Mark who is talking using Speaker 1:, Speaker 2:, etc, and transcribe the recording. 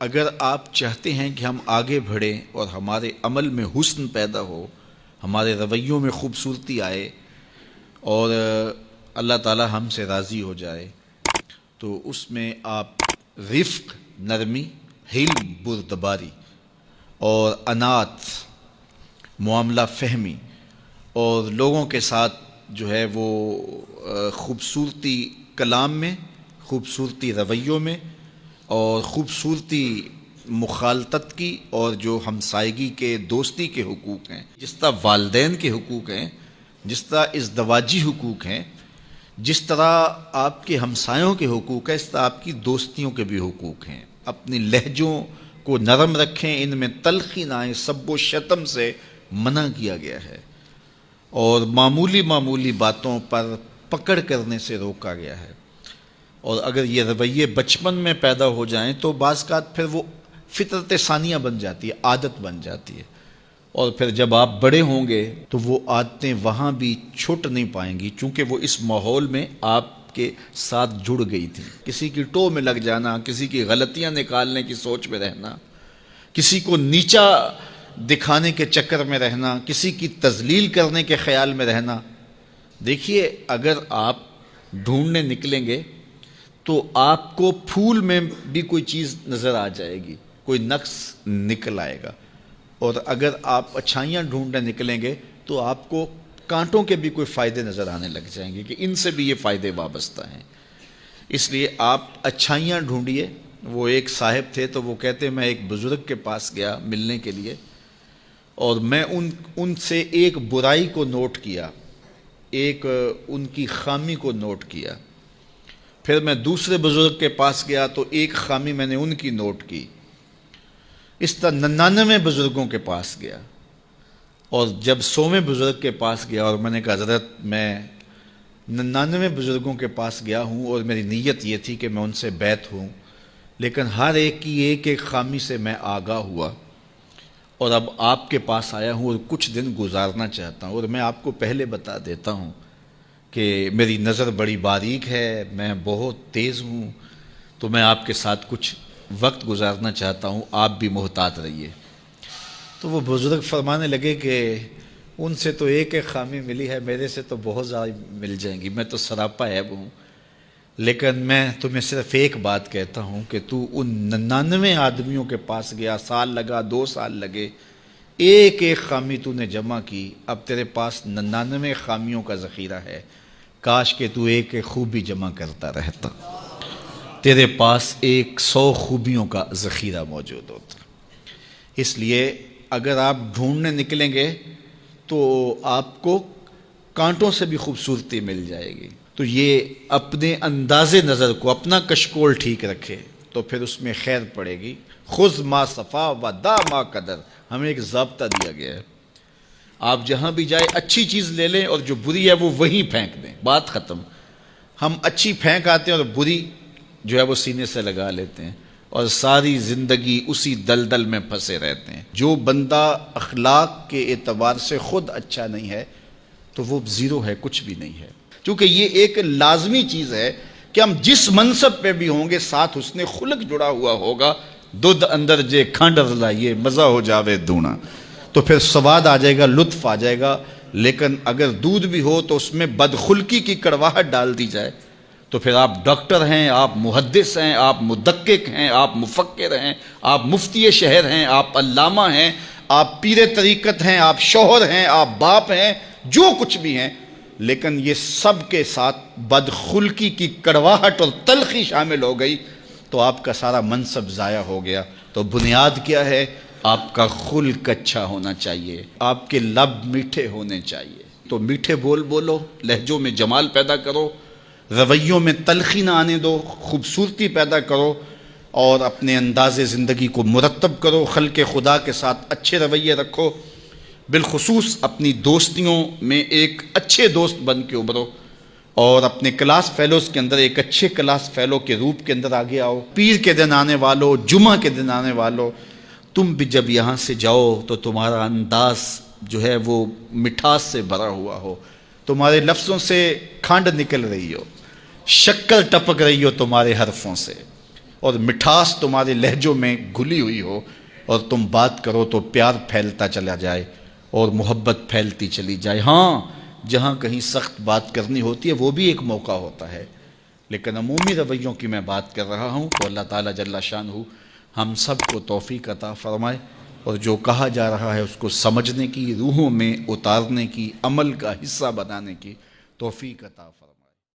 Speaker 1: اگر آپ چاہتے ہیں کہ ہم آگے بڑھیں اور ہمارے عمل میں حسن پیدا ہو، ہمارے رویوں میں خوبصورتی آئے اور اللہ تعالی ہم سے راضی ہو جائے، تو اس میں آپ رفق، نرمی، حلم، بردباری اور انات، معاملہ فہمی اور لوگوں کے ساتھ جو ہے وہ خوبصورتی کلام میں، خوبصورتی رویوں میں اور خوبصورتی مخالطت کی، اور جو ہمسائیگی کے دوستی کے حقوق ہیں، جس طرح والدین کے حقوق ہیں، جس طرح ازدواجی حقوق ہیں، جس طرح آپ کے ہمسایوں کے حقوق ہیں، اس طرح آپ کی دوستیوں کے بھی حقوق ہیں۔ اپنی لہجوں کو نرم رکھیں، ان میں تلخی نہ آئے، سب و شتم سے منع کیا گیا ہے اور معمولی معمولی باتوں پر پکڑ کرنے سے روکا گیا ہے۔ اور اگر یہ رویے بچپن میں پیدا ہو جائیں تو بعض اوقات پھر وہ فطرت ثانیہ بن جاتی ہے، عادت بن جاتی ہے، اور پھر جب آپ بڑے ہوں گے تو وہ عادتیں وہاں بھی چھوٹ نہیں پائیں گی، چونکہ وہ اس ماحول میں آپ کے ساتھ جڑ گئی تھی۔ کسی کی ٹو میں لگ جانا، کسی کی غلطیاں نکالنے کی سوچ میں رہنا، کسی کو نیچا دکھانے کے چکر میں رہنا، کسی کی تذلیل کرنے کے خیال میں رہنا، دیکھیے اگر آپ ڈھونڈنے نکلیں گے تو آپ کو پھول میں بھی کوئی چیز نظر آ جائے گی، کوئی نقص نکل آئے گا، اور اگر آپ اچھائیاں ڈھونڈنے نکلیں گے تو آپ کو کانٹوں کے بھی کوئی فائدے نظر آنے لگ جائیں گے کہ ان سے بھی یہ فائدے وابستہ ہیں۔ اس لیے آپ اچھائیاں ڈھونڈیے۔ وہ ایک صاحب تھے تو وہ کہتے میں ایک بزرگ کے پاس گیا ملنے کے لیے، اور میں ان سے ایک برائی کو نوٹ کیا، ایک ان کی خامی کو نوٹ کیا۔ پھر میں دوسرے بزرگ کے پاس گیا تو ایک خامی میں نے ان کی نوٹ کی۔ اس طرح 99 بزرگوں کے پاس گیا، اور جب 100ویں بزرگ کے پاس گیا اور میں نے کہا حضرت میں 99 بزرگوں کے پاس گیا ہوں اور میری نیت یہ تھی کہ میں ان سے بیعت ہوں، لیکن ہر ایک کی ایک ایک خامی سے میں آگاہ ہوا، اور اب آپ کے پاس آیا ہوں اور کچھ دن گزارنا چاہتا ہوں، اور میں آپ کو پہلے بتا دیتا ہوں کہ میری نظر بڑی باریک ہے، میں بہت تیز ہوں، تو میں آپ کے ساتھ کچھ وقت گزارنا چاہتا ہوں، آپ بھی محتاط رہیے۔ تو وہ بزرگ فرمانے لگے کہ ان سے تو ایک ایک خامی ملی ہے، میرے سے تو بہت زیادہ مل جائیں گی، میں تو سراپا عیب ہوں، لیکن میں تمہیں صرف ایک بات کہتا ہوں کہ تو ان 99 آدمیوں کے پاس گیا، سال لگا، 2 سال لگے، ایک ایک خامی تو نے جمع کی، اب تیرے پاس 99 خامیوں کا ذخیرہ ہے، کاش کہ تو ایک ایک خوبی جمع کرتا رہتا، تیرے پاس 100 خوبیوں کا ذخیرہ موجود ہوتا۔ اس لیے اگر آپ ڈھونڈنے نکلیں گے تو آپ کو کانٹوں سے بھی خوبصورتی مل جائے گی۔ تو یہ اپنے انداز نظر کو، اپنا کشکول ٹھیک رکھے تو پھر اس میں خیر پڑے گی۔ خذ ما صفا و دا ما قدر، ہمیں ایک ضابطہ دیا گیا ہے، آپ جہاں بھی جائیں اچھی چیز لے لیں اور جو بری ہے وہ وہیں پھینک دیں، بات ختم۔ ہم اچھی پھینک آتے ہیں اور بری جو ہے وہ سینے سے لگا لیتے ہیں، اور ساری زندگی اسی دلدل میں پھنسے رہتے ہیں۔ جو بندہ اخلاق کے اعتبار سے خود اچھا نہیں ہے تو وہ زیرو ہے، کچھ بھی نہیں ہے، کیونکہ یہ ایک لازمی چیز ہے کہ ہم جس منصب پہ بھی ہوں گے ساتھ حسن خلق جڑا ہوا ہوگا۔ دودھ اندر جے کھانڈ لائیے مزہ ہو جاوے دونا، تو پھر سواد آ جائے گا، لطف آ جائے گا۔ لیکن اگر دودھ بھی ہو تو اس میں بدخلقی کی کڑواہٹ ڈال دی جائے تو پھر آپ ڈاکٹر ہیں، آپ محدث ہیں، آپ مدقق ہیں، آپ مفکر ہیں، آپ مفتی شہر ہیں، آپ علامہ ہیں، آپ پیر طریقت ہیں، آپ شوہر ہیں، آپ باپ ہیں، جو کچھ بھی ہیں، لیکن یہ سب کے ساتھ بدخلقی کی کڑواہٹ اور تلخی شامل ہو گئی تو آپ کا سارا منصب ضائع ہو گیا۔ تو بنیاد کیا ہے؟ آپ کا خلق اچھا ہونا چاہیے، آپ کے لب میٹھے ہونے چاہیے۔ تو میٹھے بول بولو، لہجوں میں جمال پیدا کرو، رویوں میں تلخی نہ آنے دو، خوبصورتی پیدا کرو، اور اپنے انداز زندگی کو مرتب کرو، خلق خدا کے ساتھ اچھے رویے رکھو، بالخصوص اپنی دوستیوں میں ایک اچھے دوست بن کے ابھرو، اور اپنے کلاس فیلوز کے اندر ایک اچھے کلاس فیلو کے روپ کے اندر آگے آؤ۔ پیر کے دن آنے والو، جمعہ کے دن آنے والو، تم بھی جب یہاں سے جاؤ تو تمہارا انداز جو ہے وہ مٹھاس سے بھرا ہوا ہو، تمہارے لفظوں سے کھانڈ نکل رہی ہو، شکر ٹپک رہی ہو تمہارے حرفوں سے، اور مٹھاس تمہارے لہجوں میں گھلی ہوئی ہو اور تم بات کرو تو پیار پھیلتا چلا جائے اور محبت پھیلتی چلی جائے. ہاں جہاں کہیں سخت بات کرنی ہوتی ہے وہ بھی ایک موقع ہوتا ہے، لیکن عمومی رویوں کی میں بات کر رہا ہوں. تو اللہ تعالیٰ جل شانہ ہم سب کو توفیق عطا فرمائے اور جو کہا جا رہا ہے اس کو سمجھنے کی، روحوں میں اتارنے کی، عمل کا حصہ بنانے کی توفیق عطا فرمائے.